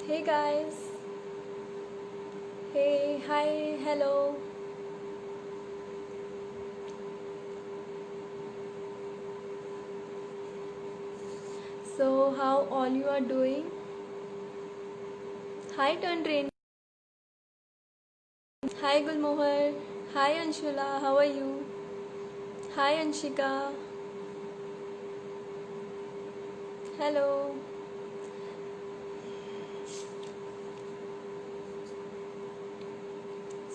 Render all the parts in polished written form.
Hey guys. Hey, hi, hello. So, how all you are doing? Hi, Tandrin. Hi, Gulmohar. Hi, Anshula. How are you? Hi, Anshika. Hello.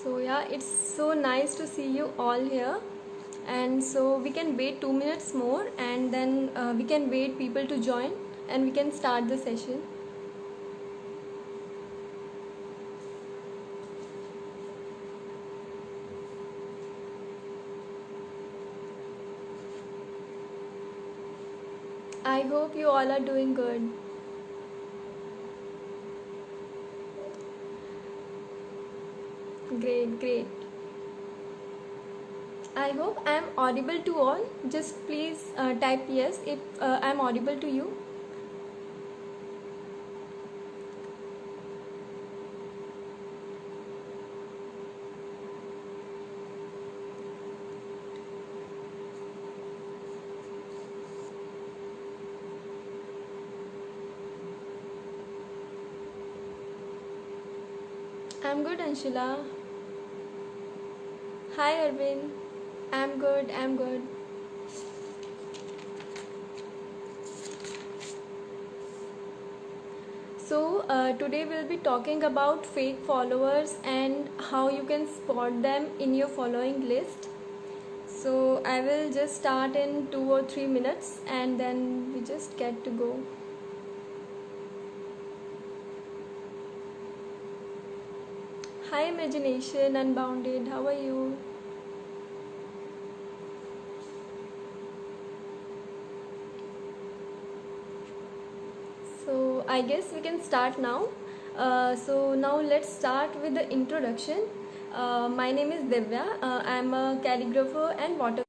So, yeah, it's so nice to see you all here. And so, we can wait 2 minutes more and then we can wait people to join and we can start the session. I hope you all are doing good. Great, great. I hope I am audible to all. Just please type yes if I am audible to you. I'm good, Anshula. Hi, Arvind. I'm good, I'm good. So, today we'll be talking about fake followers and how you can spot them in your following list. So, I will just start in 2 or 3 minutes and then we just get to go. Hi, Imagination Unbounded. How are you? So I guess we can start now. So now let's start with the introduction. My name is Divya. I'm a calligrapher and water.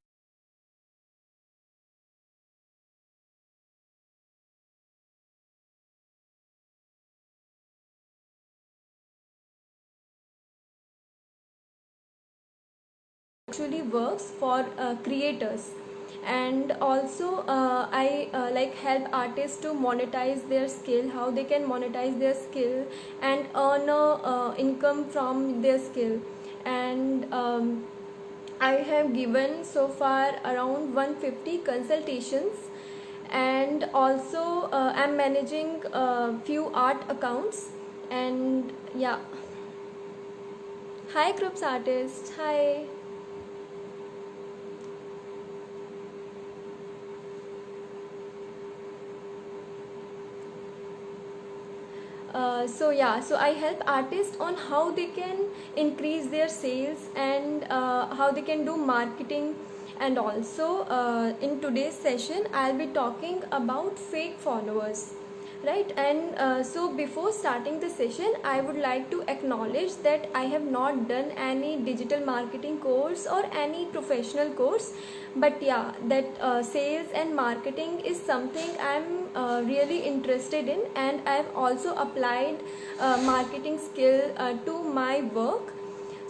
Actually works for creators, and also I like help artists to monetize their skill, how they can monetize their skill and earn income from their skill. And I have given so far around 150 consultations, and also I'm managing a few art accounts. And yeah, hi groups artists, hi. So yeah, so I help artists on how they can increase their sales and how they can do marketing. And also in today's session I'll be talking about fake followers, right? And so before starting the session I would like to acknowledge that I have not done any digital marketing course or any professional course, but yeah, that sales and marketing is something I'm really interested in, and I've also applied marketing skill to my work.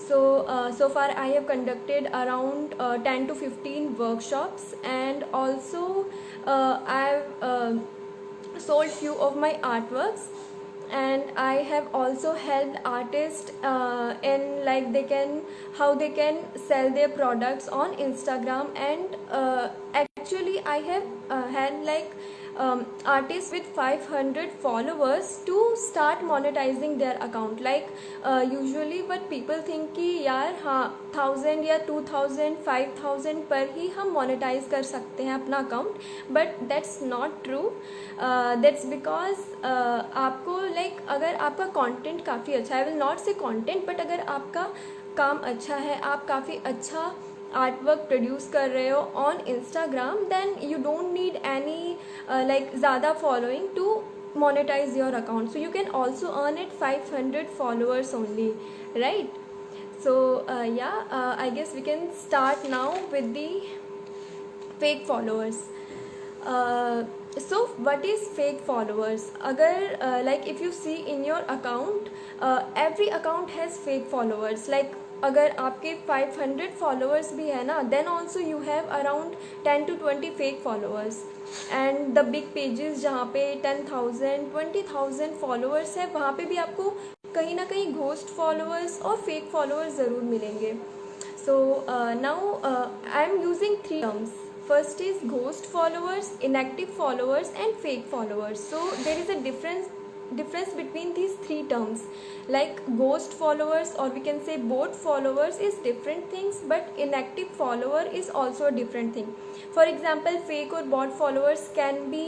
So so far I have conducted around 10 to 15 workshops, and also I've sold few of my artworks. And I have also helped artists in like they can how they can sell their products on Instagram. And actually I have had like artists with 500 followers to start monetizing their account. Like usually what people think कि यार हाँ 1000 या 2000 5000 पर ही हम monetise कर सकते हैं अपना account, but that's not true. That's because आपको लाइक अगर आपका कंटेंट काफ़ी अच्छा है, आई विल नॉट से कंटेंट, बट अगर आपका काम अच्छा है, आप काफ़ी अच्छा आर्ट वर्क प्रोड्यूस कर रहे हो on Instagram, then you don't need any like ज़्यादा following to monetize your account. So you can also earn at 500 followers only, right? So I guess we can start now with the fake followers. So what is fake followers? अगर like if you see in your account, every account has fake followers. Like अगर आपके 500 followers भी है ना, then also you have around 10 to 20 fake followers. And the big pages जहाँ पे 10,000 20,000 followers है, वहाँ पे भी आपको कहीं ना कहीं घोस्ट फॉलोअर्स और फेक फॉलोअर्स ज़रूर मिलेंगे. So now I am using three terms. First is ghost followers, inactive followers, and fake followers. So there is a difference between these three terms. Like ghost followers, or we can say bot followers, is different things, but inactive follower is also a different thing. For example, fake और bot followers can be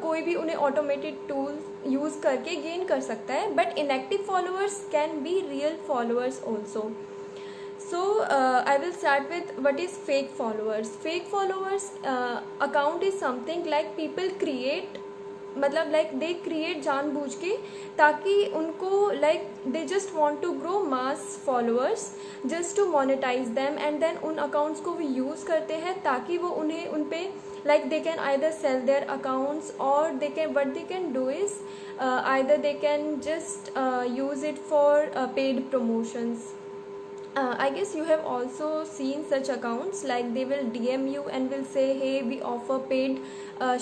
कोई भी उन्हें automated tools use करके gain कर सकता है, but inactive followers can be real followers also. So I will start with what is fake followers. Fake followers account is something like people create, मतलब like they create जानबूझ के, ताकि उनको like they just want to grow mass followers just to monetize them, and then उन accounts को वो use करते हैं ताकि वो उन्हें उन पे like they can either sell their accounts, or they can, what they can do is either they can just use it for paid promotions. I guess you have also seen such accounts, like they will DM you and will say, hey, we offer paid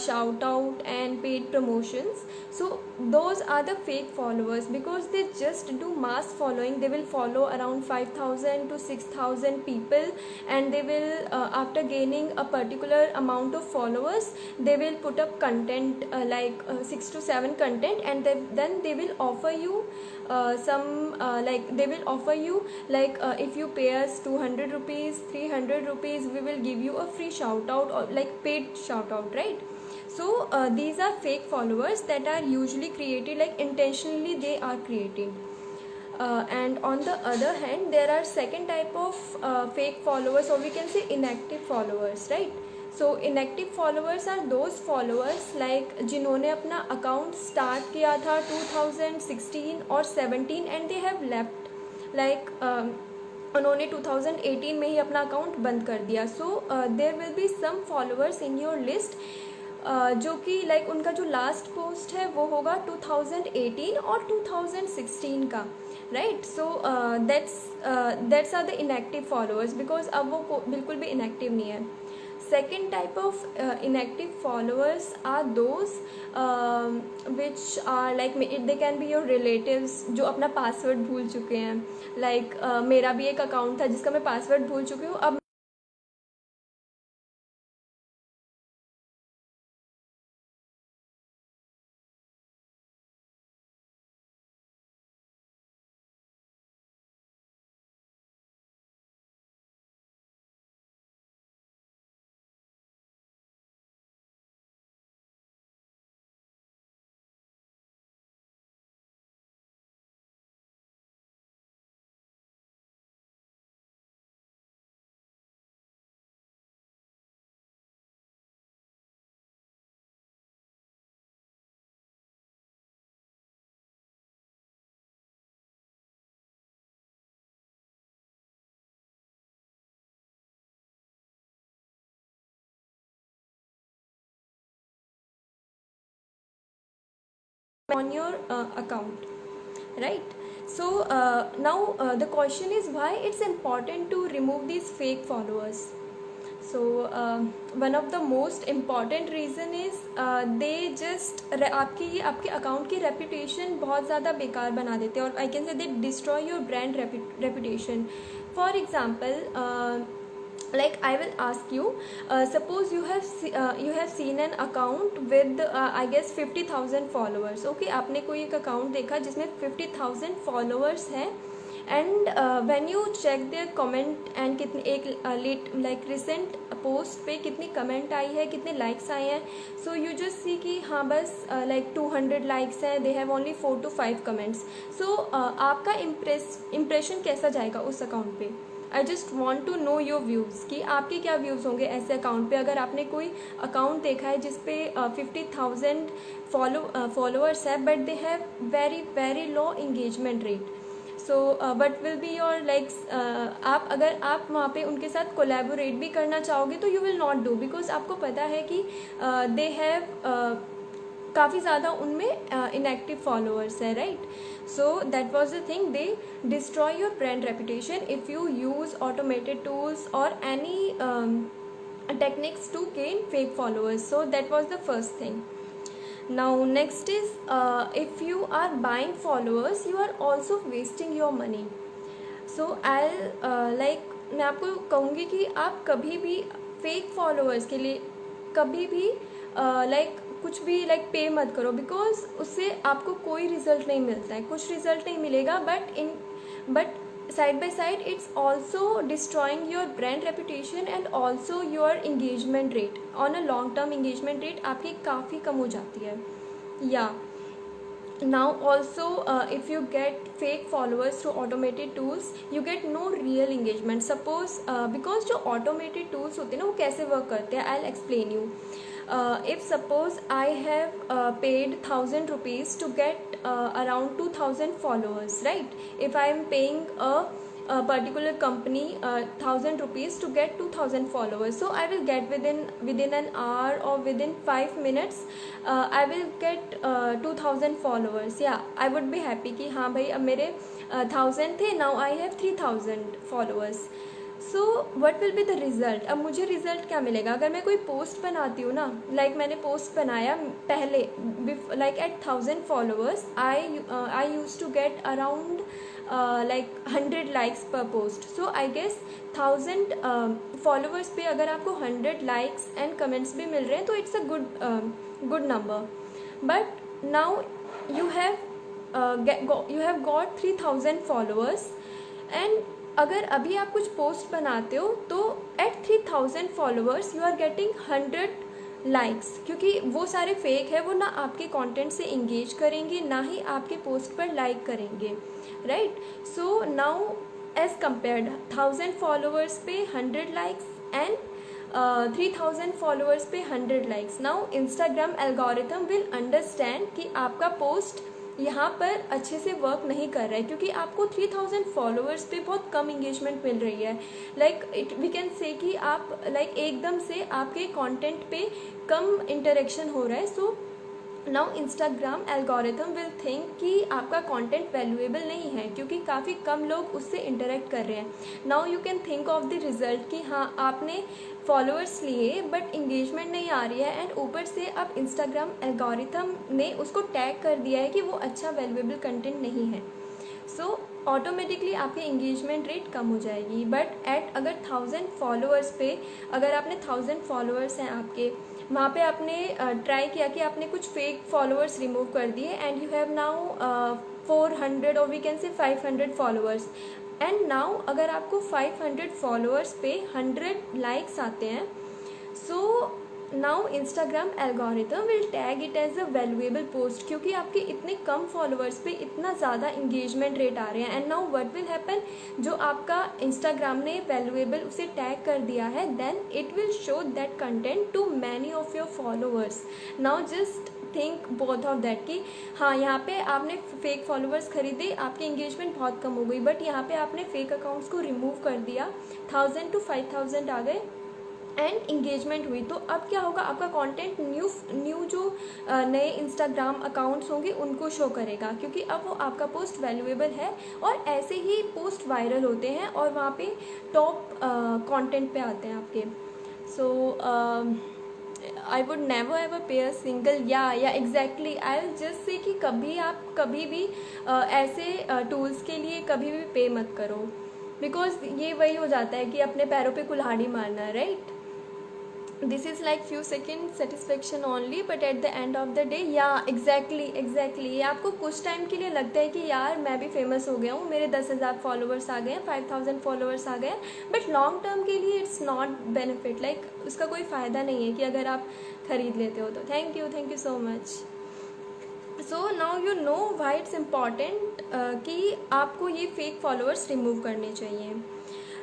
shout out and paid promotions. So those are the fake followers, because they just do mass following. They will follow around 5,000 to 6,000 people, and they will after gaining a particular amount of followers, they will put up content, 6 to 7 content, and then they will offer you they will offer you if you pay us 200 rupees, 300 rupees, we will give you a free shout out, or like paid shout out, right? So these are fake followers that are usually created, like intentionally they are created. And on the other hand, there are second type of fake followers, or we can say inactive followers, right? So inactive followers are those followers like जिन्होंने अपना account start किया था 2016 और 17 and they have left, like उन्होंने 2018 में ही अपना account बंद कर दिया. So there will be some followers in your list जो कि लाइक उनका जो लास्ट पोस्ट है वो होगा 2018 और 2016 का, right? So that's are the inactive followers, because अब वो बिल्कुल भी इनएक्टिव नहीं है. Second type of inactive followers are those which are like they can be your relatives जो अपना पासवर्ड भूल चुके हैं. like मेरा भी एक अकाउंट था जिसका मैं पासवर्ड भूल चुकी हूँ. अब on your account, right? So now the question is why it's important to remove these fake followers. So one of the most important reason is they just आपके अकाउंट की रेपुटेशन बहुत ज़्यादा बेकार बना देते हैं, और आई कैन से दे destroy your brand reputation. For example, like I will ask you, suppose you have seen an account with I guess 50,000 followers. okay, आपने कोई एक अकाउंट देखा जिसमें 50,000 followers हैं, and when you check their comment and कितने एक recent post पे कितनी comment आई है, कितने likes आए हैं, so you just see कि हाँ बस 200 likes हैं, they have only 4 to 5 comments. so आपका impression कैसा जाएगा उस अकाउंट पे? I just want to know your views कि आपके क्या व्यूज़ होंगे ऐसे अकाउंट पे. अगर आपने कोई अकाउंट देखा है जिसपे 50,000 फॉलोअर्स है, but they have very very low engagement rate. So what will be your like, आप अगर आप वहाँ पे उनके साथ कोलैबोरेट भी करना चाहोगे तो you will not do, because आपको पता है कि दे हैव काफ़ी ज़्यादा उनमें इनएक्टिव फॉलोअर्स है, right. So that was the thing, they destroy your brand reputation if you use automated tools और any techniques to gain fake followers. So that was the first thing. Now next is if you are buying followers, you are also wasting your money. So I'll like मैं आपको कहूँगी कि आप कभी भी fake followers के लिए कभी भी कुछ भी पे मत करो, बिकॉज उससे आपको कोई रिजल्ट नहीं मिलता है, कुछ रिजल्ट नहीं मिलेगा, but side by side it's also destroying your brand reputation and also your engagement rate. On a long term engagement rate आपकी काफ़ी कम हो जाती है. या now also if you get fake followers through automated tools, you get no real engagement. Suppose because जो automated tools होते हैं ना वो कैसे वर्क करते हैं, I will explain you. If suppose I have paid 1,000 rupees to get around 2,000 followers, right? If I am paying a particular company 1,000 rupees to get 2,000 followers, so I will get within an hour or within 5 minutes I will get 2,000 followers. Yeah, I would be happy कि हाँ भाई अब मेरे 1,000 थे, now I have 3,000 followers. So what will be the result. अब मुझे result क्या मिलेगा अगर मैं कोई पोस्ट बनाती हूँ ना, मैंने पोस्ट बनाया पहले at 1,000 followers, I use to get around 100 likes पर post. So I guess 1,000 followers पे अगर आपको 100 लाइक्स एंड कमेंट्स भी मिल रहे हैं तो it's a good number. But now you have got 3,000 followers, and अगर अभी आप कुछ पोस्ट बनाते हो तो at 3,000 followers you are getting 100 likes, क्योंकि वो सारे फेक है, वो ना आपके कंटेंट से इंगेज करेंगे ना ही आपके पोस्ट पर लाइक करेंगे, right. So now as compared 1,000 followers पे 100 लाइक्स एंड 3,000 फॉलोअर्स पे 100 likes. Now Instagram algorithm will understand कि आपका पोस्ट यहाँ पर अच्छे से वर्क नहीं कर रहा है, क्योंकि आपको 3,000 फॉलोअर्स पे बहुत कम इंगेजमेंट मिल रही है. वी कैन से कि आप एकदम से आपके कंटेंट पे कम इंटरेक्शन हो रहा है. सो now Instagram algorithm will think कि आपका कंटेंट वैल्यूएबल नहीं है, क्योंकि काफ़ी कम लोग उससे इंटरेक्ट कर रहे हैं. Now you can think of the result कि हाँ आपने फॉलोअर्स लिए बट इंगेजमेंट नहीं आ रही है, एंड ऊपर से अब इंस्टाग्राम एल्गोरिथम ने उसको टैग कर दिया है कि वो अच्छा वैल्यूएबल कंटेंट नहीं है. सो ऑटोमेटिकली आपकी इंगेजमेंट रेट कम हो जाएगी. बट एट अगर 1,000 फॉलोअर्स पे अगर आपने 1,000 फॉलोअर्स हैं आपके, वहाँ पे आपने ट्राई किया कि आपने कुछ फेक फॉलोअर्स रिमूव कर दिए, एंड यू हैव नाउ 400 और we can say 500 followers. And now अगर आपको 500 फॉलोअर्स पे 100 लाइक्स आते हैं, so now Instagram algorithm will tag it as a valuable post, क्योंकि आपके इतने कम फॉलोअर्स पे इतना ज़्यादा इंगेजमेंट रेट आ रहे हैं. And now what will happen, जो आपका इंस्टाग्राम ने वैल्यूएबल उसे टैग कर दिया है, then it will show that content to many of your followers. Now just think both of that कि हाँ यहाँ पे आपने फेक फॉलोअर्स खरीदे, आपकी इंगेजमेंट बहुत कम हो गई, बट यहाँ पे आपने फेक अकाउंट्स को रिमूव कर दिया, 1,000 to 5,000 आ गए एंड इंगेजमेंट हुई. तो अब क्या होगा, आपका कंटेंट न्यू जो नए इंस्टाग्राम अकाउंट्स होंगे उनको शो करेगा, क्योंकि अब वो आपका पोस्ट वैल्यूएबल है. और ऐसे ही पोस्ट वायरल होते हैं और वहाँ पे टॉप कंटेंट पे आते हैं आपके. सो आई वुड नेवर एवर पे अ सिंगल या exactly I will just say कि कभी भी ऐसे टूल्स के लिए कभी भी पे मत करो, बिकॉज ये वही हो जाता है कि अपने पैरों पे कुल्हाड़ी मारना, right. This is like few second satisfaction only, but at the end of the day या एग्जैक्टली आपको कुछ टाइम के लिए लगता है कि यार मैं भी फेमस हो गया हूँ, मेरे 10,000 फॉलोअर्स आ गए हैं, 5,000 फॉलोअर्स आ गए हैं, बट लॉन्ग टर्म के लिए इट्स नॉट बेनिफिट. उसका कोई फ़ायदा नहीं है कि अगर आप खरीद लेते हो तो. Thank you so much. So now you know why it's important कि आपको ये फेक फॉलोअर्स रिमूव करने चाहिए.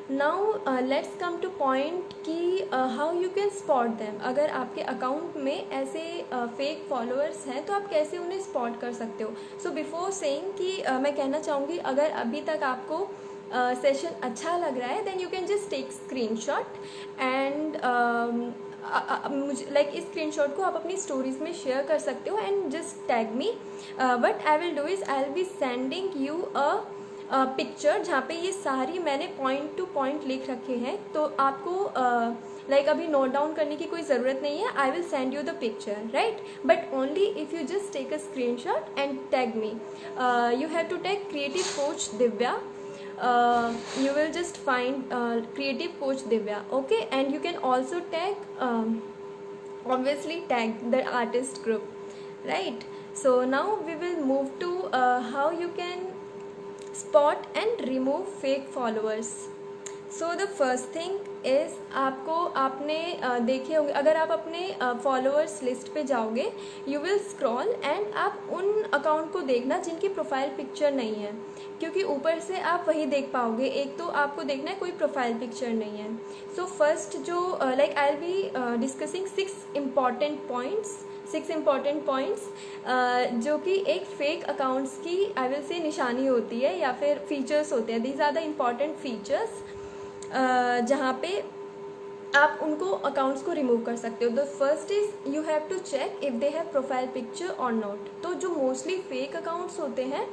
Now let's come to point कि how you can spot them. अगर आपके अकाउंट में ऐसे फेक फॉलोअर्स हैं तो आप कैसे उन्हें स्पॉट कर सकते हो। सो बिफोर सेइंग कि मैं कहना चाहूँगी, अगर अभी तक आपको सेशन अच्छा लग रहा है then you can just take screenshot and मुझे लाइक इस स्क्रीनशॉट को आप अपनी स्टोरीज में शेयर कर सकते हो and just tag me. What I will do is I will be sending you a picture जहाँ पे ये सारी मैंने पॉइंट टू पॉइंट लिख रखे हैं, तो आपको लाइक अभी नोट डाउन करने की कोई ज़रूरत नहीं है। I will send you the picture, right, but only if you just take a screenshot and tag me. You have to tag creative coach Divya. You will just find creative coach Divya, okay, and you can also tag obviously tag the artist group, right? So now we will move to how you can spot and remove fake followers. So the first thing is आपने देखे होंगे, अगर आप अपने followers list पे जाओगे you will scroll and आप उन अकाउंट को देखना जिनकी प्रोफाइल पिक्चर नहीं है, क्योंकि ऊपर से आप वही देख पाओगे। एक तो आपको देखना है कोई प्रोफाइल पिक्चर नहीं है। सो फर्स्ट जो like I will be discussing 6 important points जो कि एक फेक अकाउंट्स की आई विल से निशानी होती है या फिर फीचर्स होते हैं। These are the important features जहाँ पे आप उनको अकाउंट्स को रिमूव कर सकते हो। The first is you have to check if they have profile picture और नॉट। तो जो मोस्टली फेक अकाउंट्स होते हैं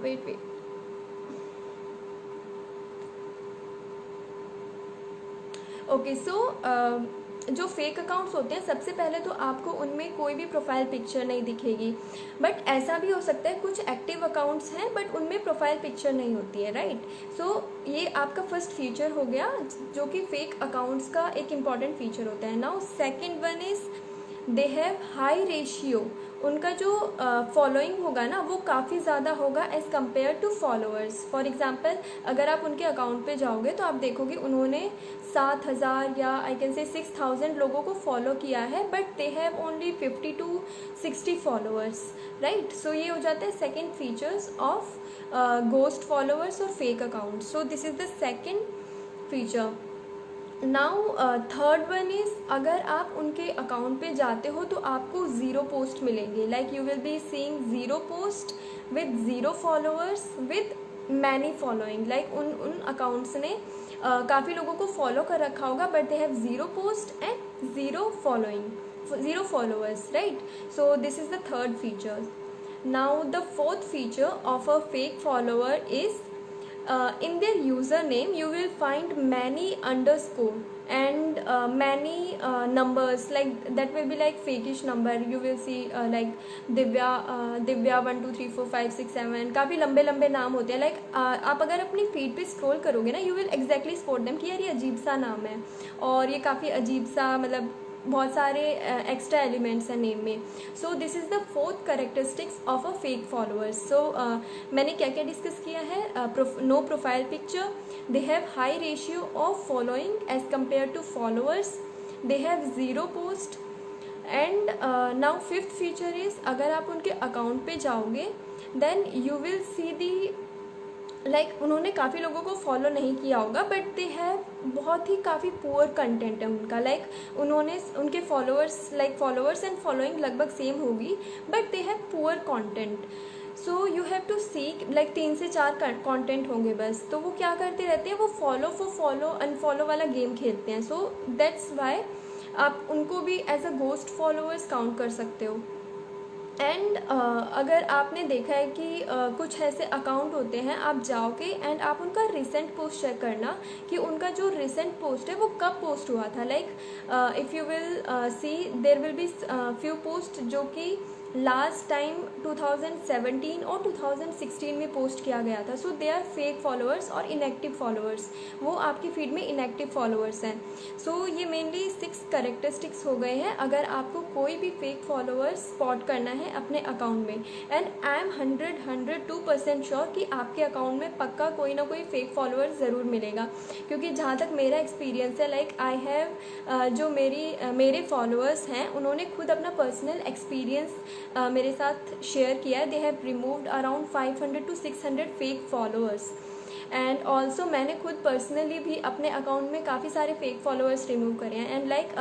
वेट ओके, सो जो फेक अकाउंट्स होते हैं सबसे पहले तो आपको उनमें कोई भी प्रोफाइल पिक्चर नहीं दिखेगी, बट ऐसा भी हो सकता है कुछ एक्टिव अकाउंट्स हैं बट उनमें प्रोफाइल पिक्चर नहीं होती है, राइट। सो ये आपका फर्स्ट फीचर हो गया जो कि फेक अकाउंट्स का एक इम्पॉर्टेंट फीचर होता है। Now second one is they have high ratio. उनका जो फॉलोइंग होगा ना वो काफ़ी ज़्यादा होगा as compare to followers. For example अगर आप उनके अकाउंट पे जाओगे तो आप देखोगे उन्होंने 7,000 या आई कैन से 6,000 लोगों को फॉलो किया है, but they have only 50 to 60 followers, right. सो ये हो जाता है second features of ghost followers और fake account. So this is the second feature. Now third one is अगर आप उनके अकाउंट पे जाते हो तो आपको 0 पोस्ट मिलेंगे। Like you will be seeing 0 post with 0 followers with many following. Like उन अकाउंट्स ने काफ़ी लोगों को फॉलो कर रखा होगा but they have 0 post and 0 followers, right. So this is the third feature. Now the fourth feature of a fake follower is in their username you will find many underscore and many numbers, like that will be like fakish number. You will see like Divya 1 2 3 4 5 6 7 काफ़ी लंबे नाम होते हैं। Like आप अगर अपनी feed पे scroll करोगे ना you will exactly spot them कि यार ये अजीब सा नाम है और ये काफ़ी अजीब सा, मतलब बहुत सारे एक्स्ट्रा एलिमेंट्स हैं नेम में। So this is the fourth characteristics of a fake followers. So मैंने क्या क्या डिस्कस किया है। No profile picture, they have high ratio of following as compare to followers, they have 0 post and now fifth feature is अगर आप उनके account पे जाओगे then you will see the like उन्होंने काफ़ी लोगों को फॉलो नहीं किया होगा बट दे हैव बहुत ही काफ़ी पुअर कंटेंट है उनका। लाइक उन्होंने उनके फॉलोअर्स एंड फॉलोइंग लगभग सेम होगी but they have poor content. So you have to seek like 3 से 4 कंटेंट होंगे बस। तो वो क्या करते रहते हैं, वो फॉलो अनफॉलो वाला गेम खेलते हैं। सो दैट्स वाई आप उनको भी as a ghost followers count कर सकते हो। एंड अगर आपने देखा है कि कुछ ऐसे अकाउंट होते हैं, आप जाओगे एंड आप उनका रिसेंट पोस्ट चेक करना कि उनका जो रिसेंट पोस्ट है वो कब पोस्ट हुआ था। Like if you will see there will be few post जो कि लास्ट टाइम 2017 और 2016 में पोस्ट किया गया था। सो दे आर फेक फॉलोअर्स और इनएक्टिव फॉलोअर्स, वो आपकी फीड में इनएक्टिव फॉलोअर्स हैं। सो ये मेनली 6 करेक्टरिस्टिक्स हो गए हैं अगर आपको कोई भी फेक फॉलोअर्स स्पॉट करना है अपने अकाउंट में। एंड आई एम 102% श्योर कि आपके अकाउंट में पक्का कोई ना कोई फेक फॉलोअर ज़रूर मिलेगा, क्योंकि जहाँ तक मेरा एक्सपीरियंस है लाइक आई हैव जो मेरे फॉलोअर्स हैं उन्होंने खुद अपना पर्सनल एक्सपीरियंस मेरे साथ शेयर किया है। They have removed around 500 to 600 fake followers and also मैंने खुद पर्सनली भी अपने अकाउंट में काफ़ी सारे फेक फॉलोअर्स रिमूव करे हैं. And like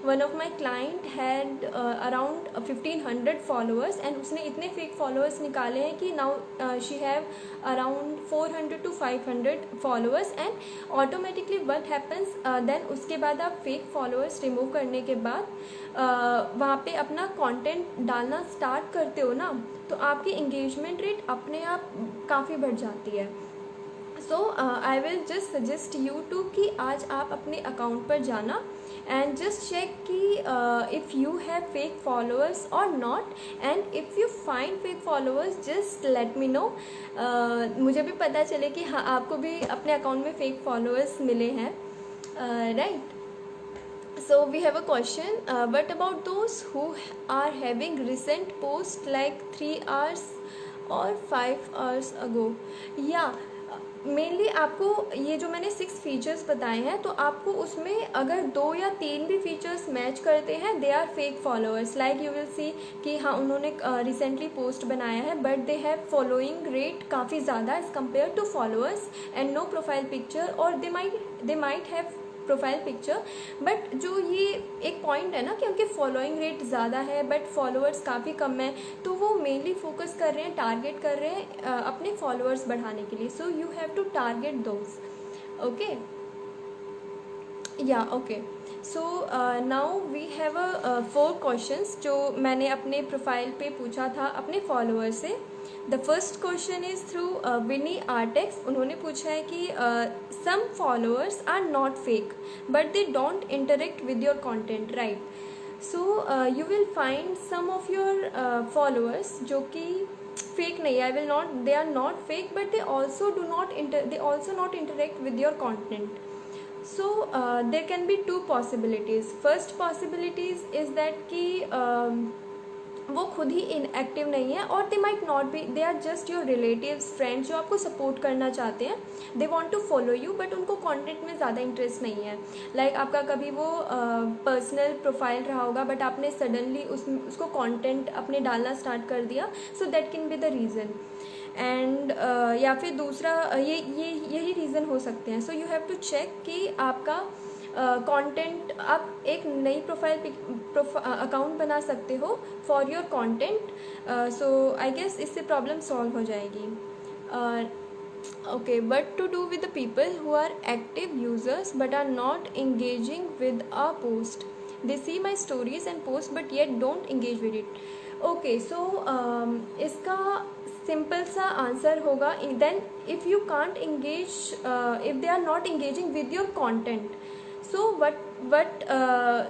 one of my client had around 1500 followers and उसने इतने फेक फॉलोअर्स निकाले हैं कि now she have around 400 to 500 followers. And automatically what happens then, उसके बाद आप फेक फॉलोअर्स रिमूव करने के बाद वहाँ पे अपना कंटेंट डालना स्टार्ट करते हो ना, तो आपकी इंगेजमेंट रेट अपने आप काफ़ी बढ़ जाती है. So I will just suggest you to कि आज आप अपने अकाउंट पर जाना एंड जस्ट चेक कि if you have fake followers और not. And if you find fake followers just let me know. मुझे भी पता चले कि हाँ आपको भी अपने अकाउंट में फेक फॉलोअर्स मिले हैं, right. So we have a question, what about those who are having recent post like 3 hours or 5 hours ago? Yeah, mainly आपको ये जो मैंने 6 फीचर्स बताए हैं, तो आपको उसमें अगर 2 या 3 भी फीचर्स मैच करते हैं, they are fake followers. Like you will see कि हाँ उन्होंने रिसेंटली पोस्ट बनाया है but they have following rate काफ़ी ज़्यादा as compare to followers and no profile picture, और they might have profile picture. But जो ये एक पॉइंट है ना कि उनके फॉलोइंग रेट ज़्यादा है बट फॉलोअर्स काफ़ी कम है, तो वो मेनली फोकस कर रहे हैं, टारगेट कर रहे हैं अपने फॉलोअर्स बढ़ाने के लिए. So you have to target those. Okay, yeah okay. So now we have 4 questions जो मैंने अपने प्रोफाइल पे पूछा था अपने फॉलोअर से. The first question is through विनी आर्टेक्स. उन्होंने पूछा है कि some followers are not fake but they don't interact with your content, right. So you will find some of your followers जो कि फेक नहीं है. I will not, they are not fake but they also not interact with your content. So there can be 2 possibilities. First possibilities is that कि वो खुद ही inactive नहीं है, और they might not be, they are just your relatives, friends जो आपको support करना चाहते हैं. They want to follow you but उनको कंटेंट में ज़्यादा इंटरेस्ट नहीं है. लाइक आपका कभी वो पर्सनल प्रोफाइल रहा होगा बट आपने सडनली उसको कंटेंट अपने डालना स्टार्ट कर दिया. So that can be the reason. And या फिर दूसरा यही रीज़न हो सकते हैं. So you have to check कि आपका कंटेंट आप एक नई अकाउंट बना सकते हो for your content. So I guess इससे प्रॉब्लम सॉल्व हो जाएगी. Okay, but to do with the people who are active users but are not engaging with a post. They see my stories and posts but yet don't engage with it. Okay, so इसका simple सा answer होगा, then if you can't engage, if they are not engaging with your content, so what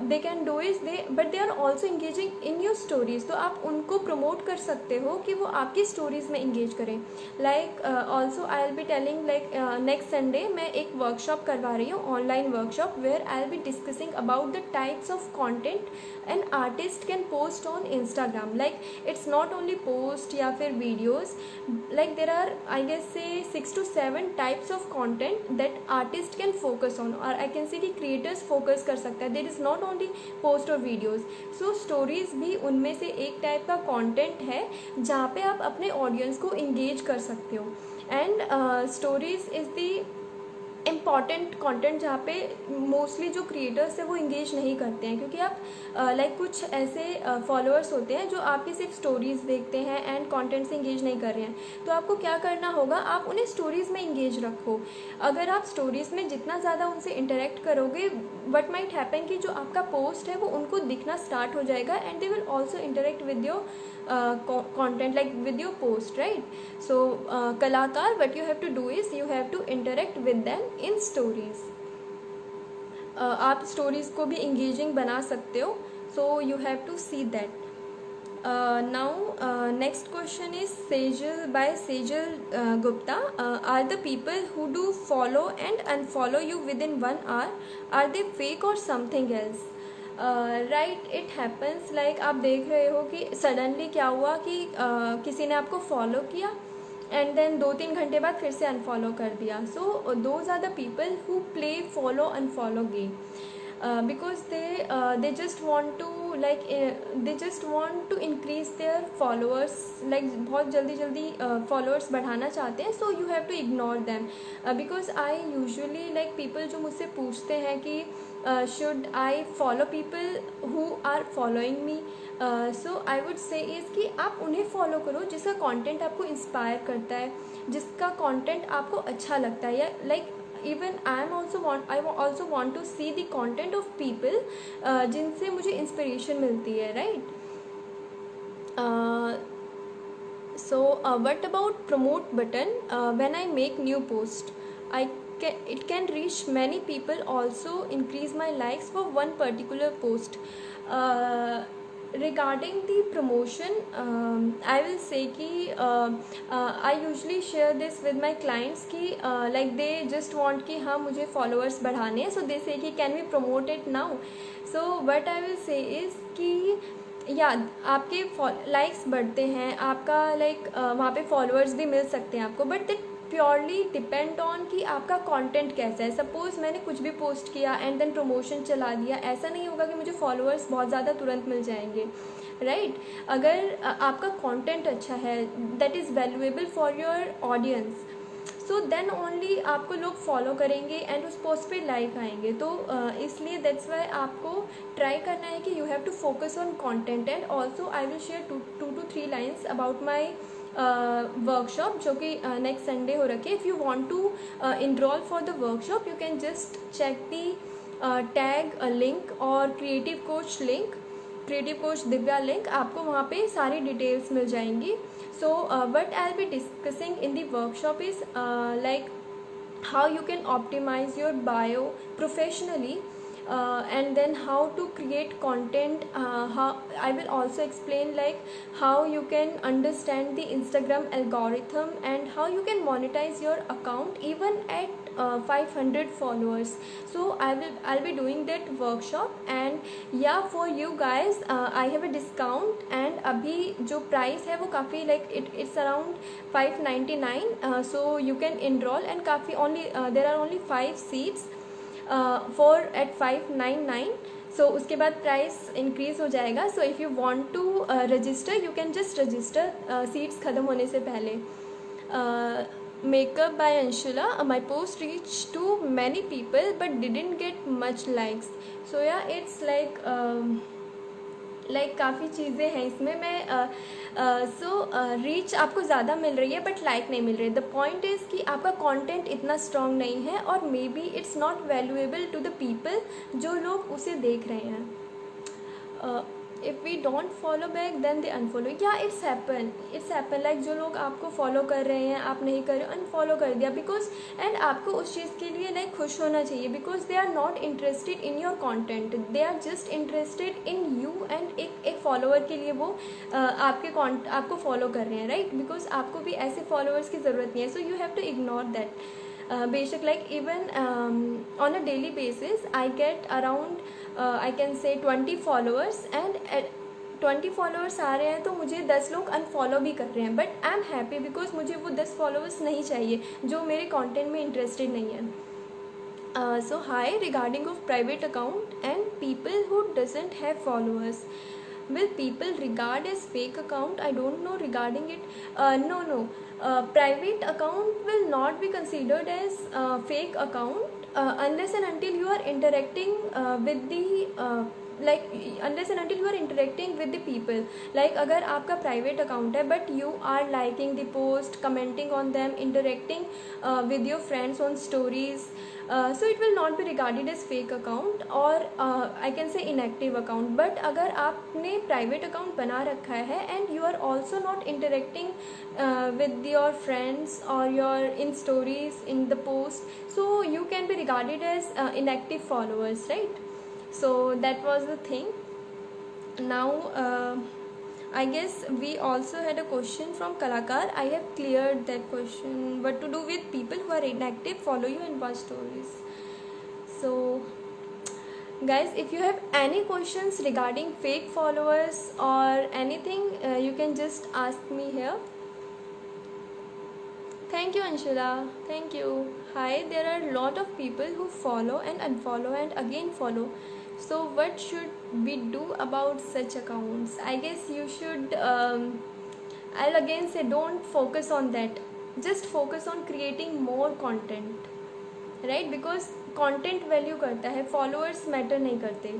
they can do is but they are also engaging in your stories. तो आप उनको promote कर सकते हो कि वो आपकी स्टोरीज में इंगेज करें. Like also I will be telling, like next Sunday मैं एक वर्कशॉप करवा रही हूँ, online workshop, where I will be discussing about the types of content an artist can post on Instagram. Like it's not only post या फिर videos, like there are I guess say 6 to 7 types of content that artist can focus on, और I can see कि creators focus कर सकता है. There is not only post और videos. सो stories भी उनमें से एक टाइप का कंटेंट है जहाँ पे आप अपने ऑडियंस को इंगेज कर सकते हो. And stories is the important content जहाँ पे मोस्टली जो क्रिएटर्स है वो इंगेज नहीं करते हैं, क्योंकि आप लाइक कुछ ऐसे फॉलोअर्स होते हैं जो आपकी सिर्फ स्टोरीज देखते हैं एंड कंटेंट से इंगेज नहीं कर रहे हैं. तो आपको क्या करना होगा, आप उन्हें स्टोरीज में इंगेज रखो. अगर आप स्टोरीज में जितना ज़्यादा उनसे इंटरेक्ट करोगे, व्हाट माइट हैपन कि जो आपका पोस्ट है वो उनको दिखना स्टार्ट हो जाएगा and they will also interact with your content, like with your post, right? So kalakar, what you have to do is you have to interact with them in stories. आप stories को भी engaging बना सकते हो. So you have to see that. Now next question is Sejal Gupta. Are the people who do follow and unfollow you within 1 hour, are they fake or something else? Right, it happens. Like आप देख रहे हो कि suddenly क्या हुआ कि किसी ने आपको फॉलो किया एंड देन 2-3 घंटे बाद फिर से अनफॉलो कर दिया. So those are the people who play follow unfollow game, because they just want to like they just want to increase their followers, like बहुत जल्दी जल्दी followers बढ़ाना चाहते हैं. So you have to ignore them, because I usually like people जो मुझसे पूछते हैं कि should I follow people who are following me, so I would say is कि आप उन्हें follow करो जिसका content आपको inspire करता है, जिसका content आपको अच्छा लगता है, या like even I also want to see the content of people जिनसे मुझे inspiration मिलती है, right? So what about promote button? When I make new post, it can reach many people, also increase my likes for one particular post. Regarding the promotion, I will say कि I usually share this with my clients कि like they just want कि हाँ मुझे followers बढ़ाने हैं, so they say कि can we promote it now? So what I will say is कि या आपके लाइक्स बढ़ते हैं, आपका लाइक वहाँ पे फॉलोअर्स भी मिल सकते हैं आपको, but that purely depend on कि आपका कंटेंट कैसा है. सपोज़ मैंने कुछ भी पोस्ट किया एंड देन प्रमोशन चला दिया, ऐसा नहीं होगा कि मुझे फॉलोअर्स बहुत ज़्यादा तुरंत मिल जाएंगे, राइट? अगर आपका कंटेंट अच्छा है, that is valuable for your audience, so then only आपको लोग फॉलो करेंगे एंड उस पोस्ट पे लाइक आएंगे. तो इसलिए दैट्स वाई आपको ट्राई करना है कि you have to focus on content. And also I will share 2 to 3 lines about my workshop जो कि नेक्स्ट संडे हो रखी है. If you want to enroll for the workshop, you can just check the tag link और creative coach link, creative coach Divya link, आपको वहाँ पे सारी डिटेल्स मिल जाएंगी. So what I'll be discussing in the workshop is like how you can optimize your bio professionally, and then how to create content. How I will also explain like how you can understand the Instagram algorithm and how you can monetize your account even at 500 followers. So I'll be doing that workshop. And yeah, for you guys I have a discount, and अभी जो price है वो काफ़ी like it's around 599, so you can enroll, and काफ़ी only there are only 5 seats for at 599. so उसके बाद price increase हो जाएगा. so if you want to register, you can just register seats ख़त्म होने से पहले. Makeup by Anshula, my post reached to many people but didn't get much likes. so yeah, it's like काफ़ी चीज़ें हैं इसमें. मैं रीच आपको ज़्यादा मिल रही है बट लाइक नहीं मिल रही. द पॉइंट इज़ कि आपका कंटेंट इतना स्ट्रॉन्ग नहीं है, और maybe it's not valuable to the people जो लोग उसे देख रहे हैं. If we don't follow back then they unfollow. या इट्स हैपन लाइक जो लोग आपको फॉलो कर रहे हैं, आप नहीं कर रहे, अनफॉलो कर दिया बिकॉज. एंड आपको उस चीज़ के लिए लाइक खुश होना चाहिए because they are not interested in your content, they are just interested in you. And एक फॉलोअर के लिए वो आपको फॉलो कर रहे हैं, राइट? बिकॉज आपको भी ऐसे फॉलोअर्स की ज़रूरत नहीं है. So you have to ignore that. बेशक like even on a daily basis I get around I can say 20 followers, and 20 followers आ रहे हैं तो मुझे 10 लोग अनफॉलो भी कर रहे हैं, but I am happy because मुझे वो 10 फॉलोअर्स नहीं चाहिए जो मेरे कंटेंट में इंटरेस्टेड नहीं है. So hi, regarding of private account and people who doesn't have followers, will people regard as fake account? I don't know regarding it. No. Private account will not be considered as fake account unless and until you are interacting with the unless and until you are interacting with the people. like अगर आपका private account है but you are liking the post, commenting on them, interacting with your friends on stories, so it will not be regarded as fake account or I can say inactive account. but अगर आपने private account बना रखा है and you are also not interacting with your friends or your in stories in the post, so you can be regarded as inactive followers, right? So that was the thing. Now I guess we also had a question from Kalakar. I have cleared that question. What to do with people who are inactive, follow you and watch stories? So guys, if you have any questions regarding fake followers or anything, you can just ask me here. Thank you Anshula, thank you. Hi, there are a lot of people who follow and unfollow and again follow. So what should we do about such accounts? I guess you should I'll again say, don't focus on that, just focus on creating more content, right? Because content value करता है, followers matter नहीं करते.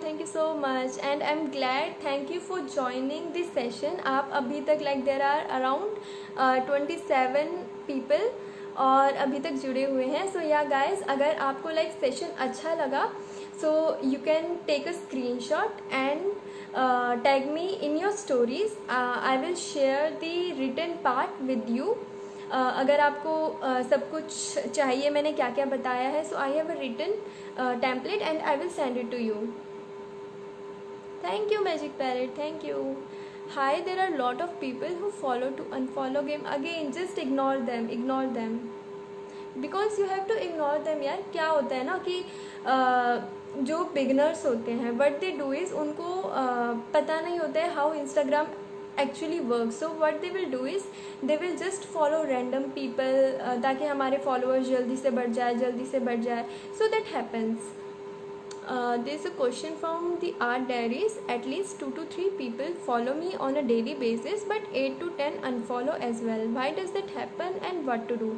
Thank you so much, and I'm glad. Thank you for joining this session. आप अभी तक like there are around 27 people और अभी तक जुड़े हुए हैं. So yeah guys, अगर आपको like session अच्छा लगा, so you can take a screenshot and tag me in your stories. I will share the written part with you. अगर आपको सब कुछ चाहिए, मैंने क्या क्या बताया है, so I have a written template and I will send it to you. Thank you Magic Parrot, thank you. Hi, there are a lot of people who follow to unfollow game. Again, just ignore them because you have to ignore them यार. क्या होता है ना कि जो beginners होते हैं, what they do is उनको पता नहीं होता है how Instagram actually works. So what they will do is they will just follow random people ताकि हमारे followers जल्दी से बढ़ जाए. So that happens. There is a question from the art diaries. At least 2 to 3 people follow me on a daily basis, but 8 to 10 unfollow as well. Why does that happen and what to do?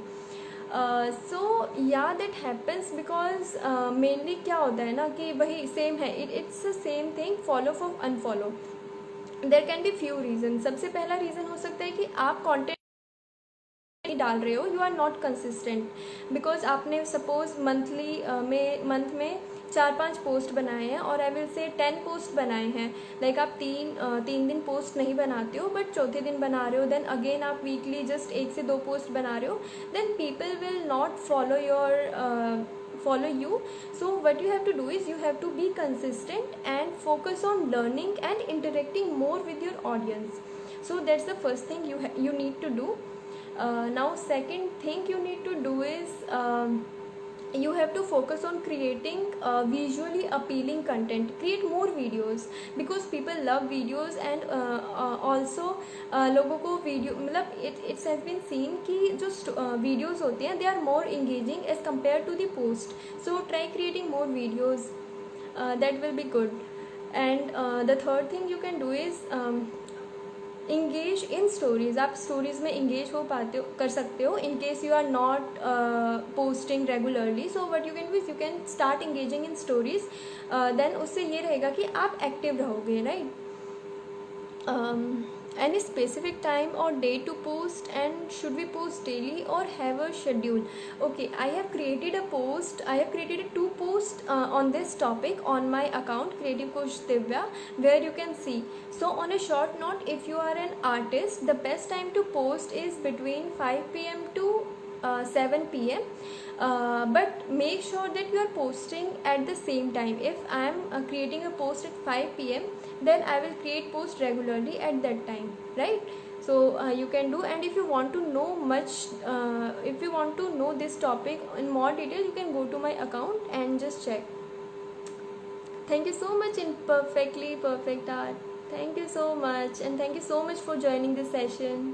So yeah, that happens because mainly क्या होता है ना कि वही same है, it's the same thing, follow for unfollow. There can be few reasons. सबसे पहला reason हो सकता है कि आप content नहीं डाल रहे हो, you are not consistent. Because आपने सपोज मंथ में 4-5 पोस्ट बनाए हैं और आई विल से 10 पोस्ट बनाए हैं. लाइक आप तीन दिन पोस्ट नहीं बनाते हो बट चौथे दिन बना रहे हो. देन अगेन आप वीकली जस्ट 1 से 2 पोस्ट बना रहे हो. Then people will not follow you. So what you have to do is you have to be consistent and focus on learning and interacting more with your audience. So that's the first thing you need to do. Now second thing you need to do is you have to focus on creating visually appealing content. Create more videos because people love videos and also लोगों को video मतलब it's has been seen कि जो videos होते हैं they are more engaging as compared to the post. So try creating more videos. That will be good. And the third thing you can do is engage in stories. आप stories में engage कर सकते हो in case you are not posting regularly. So what you can do is you can start engaging in stories. Then उससे ये रहेगा कि आप एक्टिव रहोगे, right. Any specific time or day to post, and should we post daily or have a schedule? Okay, I have created 2 posts on this topic on my account Creative Coach Divya, where you can see. So on a short note, if you are an artist, the best time to post is between 5 p.m. to 7 p.m. But make sure that you are posting at the same time. If I am creating a post at 5 p.m, then I will create post regularly at that time, right? So you can do. And if you want to know if you want to know this topic in more detail, you can go to my account and just check. Thank you so much in perfectly perfect art. Thank you so much, and thank you so much for joining this session.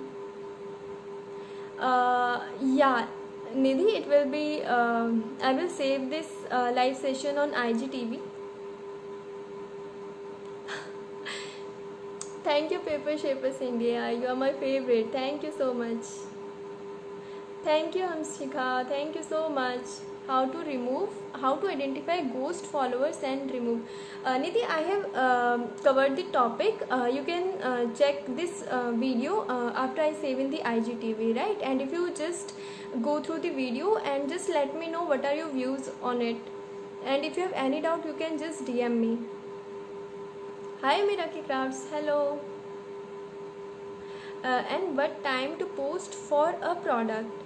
Yeah, Nidhi, it will be I will save this live session on IGTV. Thank you Paper Shapers India, you are my favorite. Thank you so much. Thank you Hamshika, thank you so much. How to identify ghost followers and remove. Nidhi, I have covered the topic. You can check this video after I save in the IGTV, right? And if you just go through the video and just let me know what are your views on it. And if you have any doubt, you can just DM me. Hi Miraki Crafts, hello. And what time to post for a product?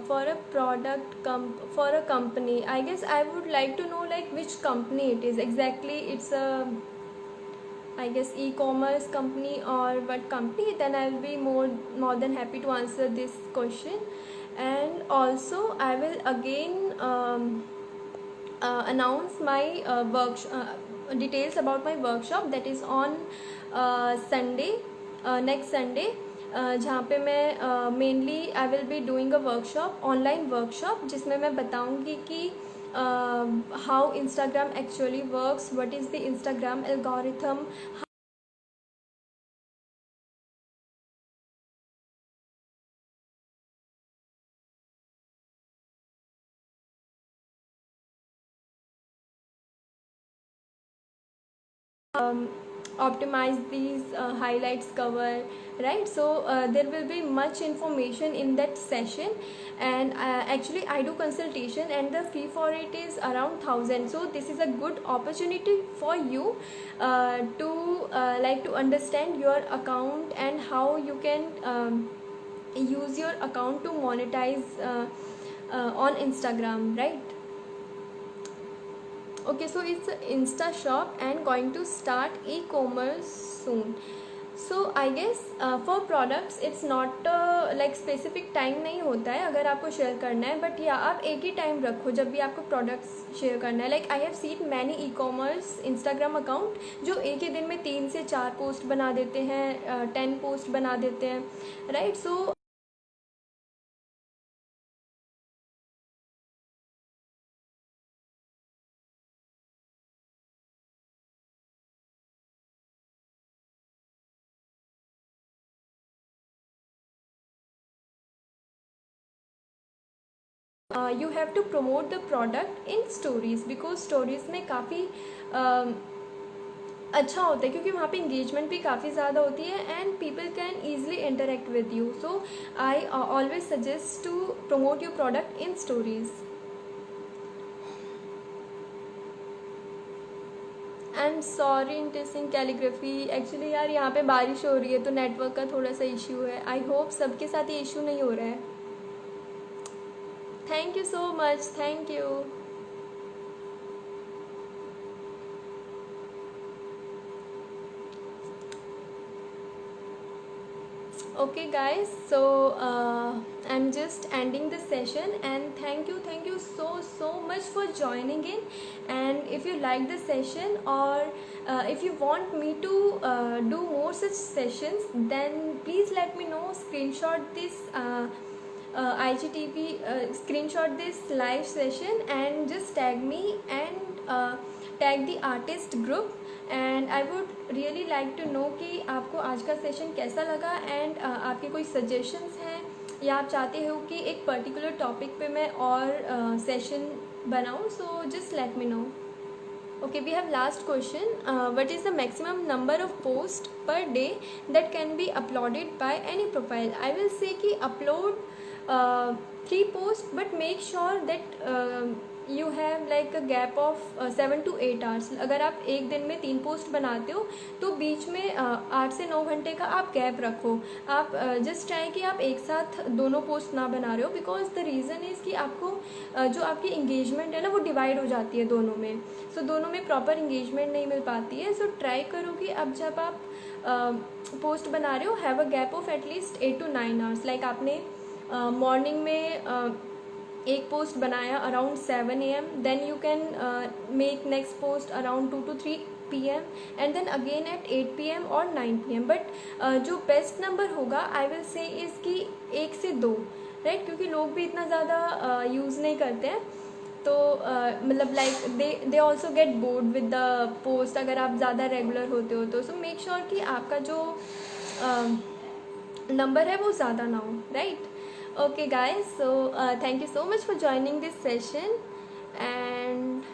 For a company, I guess I would like to know like which company it is exactly. It's a, I guess, e-commerce company or what company. Then I'll be more than happy to answer this question. And also I will again announce my details about my workshop that is on Sunday, next Sunday, जहाँ पे मैं mainly I will be doing a workshop, online workshop, जिसमें मैं बताऊँगी कि how Instagram actually works, what is the Instagram algorithm, optimize these highlights cover, right? So there will be much information in that session, and actually I do consultation and the fee for it is around 1000. So this is a good opportunity for you to like to understand your account and how you can use your account to monetize on Instagram, right? Okay, so it's Insta shop and going to start e-commerce soon. So I guess for products it's not like specific time नहीं होता है अगर आपको share करना है, but या आप एक ही टाइम रखो जब भी आपको प्रोडक्ट्स शेयर करना है. Like I have seen many e commerce Instagram account जो एक ही दिन में 3 से 4 पोस्ट बना देते हैं, 10 पोस्ट बना देते हैं, right? So you have to promote the product in stories, because stories में काफ़ी अच्छा होता है क्योंकि वहाँ पे इंगेजमेंट भी काफ़ी ज़्यादा होती है and people can easily interact with you. So I always suggest to promote your product in stories. I am sorry interesting calligraphy. Actually यार यहाँ पे बारिश हो रही है तो नेटवर्क का थोड़ा सा इशू है. आई होप सबके साथ ये इशू नहीं हो रहा है. Thank you so much, thank you. Okay guys, so I'm just ending the session and thank you so much for joining in. And if you like the session or if you want me to do more such sessions, then please let me know. Screenshot this IGTV, screenshot this live session and just tag me and tag the artist group. And I would really like to know कि आपको आज का session कैसा लगा and आपके कोई suggestions हैं या आप चाहते हो कि एक पर्टिकुलर टॉपिक पे मैं और सेशन बनाऊँ. So just let me no. Okay, we have last question. What is the maximum number of posts per day that can be uploaded by any profile? I will say कि upload 3 posts, but make sure that you have like a gap of 7 to 8 hours. अगर आप एक दिन में 3 post बनाते हो तो बीच में 8 से 9 घंटे का आप गैप रखो. आप जस्ट ट्राई कि आप एक साथ दोनों पोस्ट ना बना रहे हो, बिकॉज द रीज़न इज़ कि आपको जो आपकी इंगेजमेंट है ना वो डिवाइड हो जाती है दोनों में. सो दोनों में प्रॉपर इंगेजमेंट नहीं मिल पाती है. सो ट्राई करो कि अब जब आप पोस्ट बना रहे हो have a gap of at least 8 to 9 hours. Like आपने मॉर्निंग में एक पोस्ट बनाया around 7 AM, then you can make next post around 2 to 3 PM and then again at 8 PM और 9 PM. बट जो बेस्ट नंबर होगा आई विल से इज़ कि 1 से 2, राइट? क्योंकि लोग भी इतना ज़्यादा यूज़ नहीं करते हैं, तो मतलब like they also get bored with the post अगर आप ज़्यादा रेगुलर होते हो तो. सो मेक श्योर कि आपका जो नंबर है वो ज़्यादा ना हो, right? Okay guys, so thank you so much for joining this session and